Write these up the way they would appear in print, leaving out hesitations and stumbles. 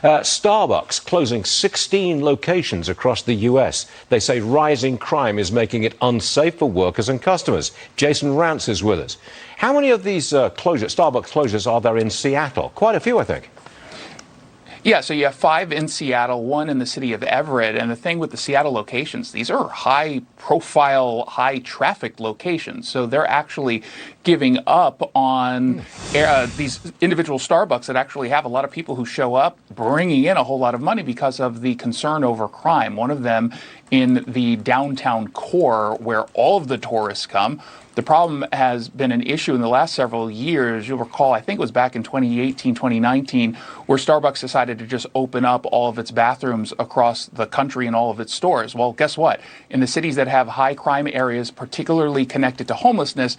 Starbucks closing 16 locations across the U.S. They say rising crime is making it unsafe for workers and customers. Jason Rantz is with us. How many of these Starbucks closures are there in Seattle? Quite a few, I think. Yeah, so you have 5 in Seattle, 1 in the city of Everett. And the thing with the Seattle locations, these are high-profile, high-traffic locations. So they're actually giving up on these individual Starbucks that actually have a lot of people who show up, bringing in a whole lot of money because of the concern over crime. One of them in the downtown core where all of the tourists come. The problem has been an issue in the last several years. You'll recall, I think it was back in 2018, 2019, where Starbucks decided to just open up all of its bathrooms across the country and all of its stores. Well, guess what? In the cities that have high crime areas, particularly connected to homelessness,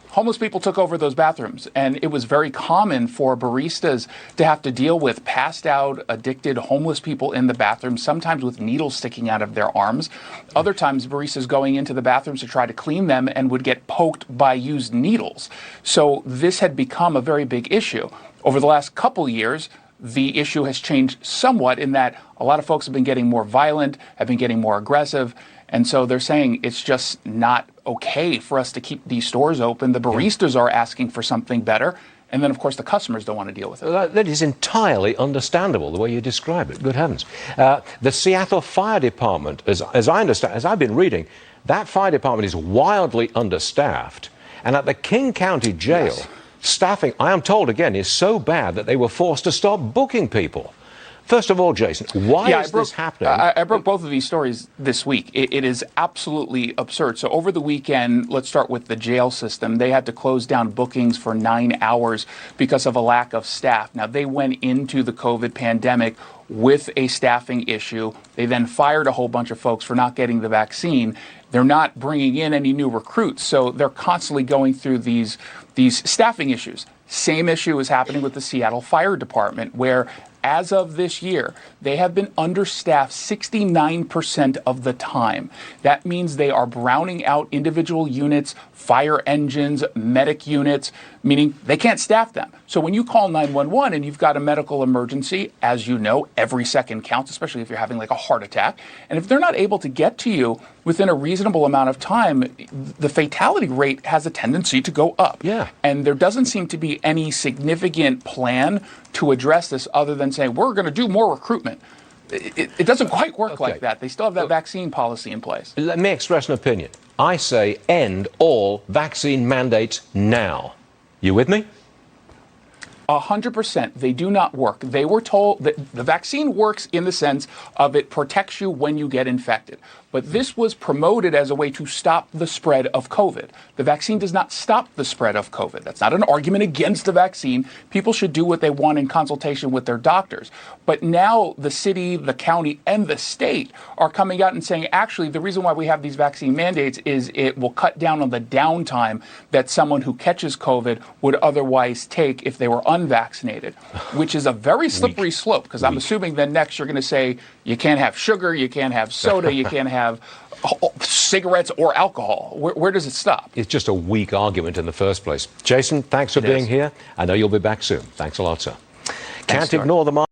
homeless people took over those bathrooms, and it was very common for baristas to have to deal with passed out, addicted, homeless people in the bathroom, sometimes with needles sticking out of their arms. Other times, baristas going into the bathrooms to try to clean them and would get poked by used needles. So this had become a very big issue. Over the last couple years, the issue has changed somewhat in that a lot of folks have been getting more violent, have been getting more aggressive. And so they're saying it's just not okay for us to keep these stores open. The baristas are asking for something better. And then, of course, the customers don't want to deal with it. That is entirely understandable, the way you describe it. Good heavens. The Seattle Fire Department, as I understand, as I've been reading, that fire department is wildly understaffed. And at the King County Jail, staffing, I am told again, is so bad that they were forced to stop booking people. First of all, Jason, why is this happening? I broke both of these stories this week. It is absolutely absurd. So over the weekend, let's start with the jail system. They had to close down bookings for 9 hours because of a lack of staff. Now, they went into the COVID pandemic with a staffing issue. They then fired a whole bunch of folks for not getting the vaccine. They're not bringing in any new recruits. So they're constantly going through these staffing issues. Same issue is happening with the Seattle Fire Department, where as of this year, they have been understaffed 69% of the time. That means they are browning out individual units, fire engines, medic units, meaning they can't staff them. So when you call 911 and you've got a medical emergency, as you know, every second counts, especially if you're having like a heart attack. And if they're not able to get to you within a reasonable amount of time, the fatality rate has a tendency to go up. Yeah. And there doesn't seem to be any significant plan to address this other than saying, we're going to do more recruitment. It doesn't quite work like that. They still have that vaccine policy in place. Let me express an opinion. I say end all vaccine mandates now. You with me? 100%. They do not work. They were told that the vaccine works in the sense of it protects you when you get infected. But this was promoted as a way to stop the spread of COVID. The vaccine does not stop the spread of COVID. That's not an argument against the vaccine. People should do what they want in consultation with their doctors. But now the city, the county, and the state are coming out and saying, actually, the reason why we have these vaccine mandates is it will cut down on the downtime that someone who catches COVID would otherwise take if they were unvaccinated, which is a very slippery slope, because I'm assuming then next you're going to say you can't have sugar, you can't have soda, you can't have cigarettes or alcohol. Where does it stop? It's just a weak argument in the first place. Jason, thanks for being here. I know you'll be back soon. Thanks a lot, sir. Can't ignore the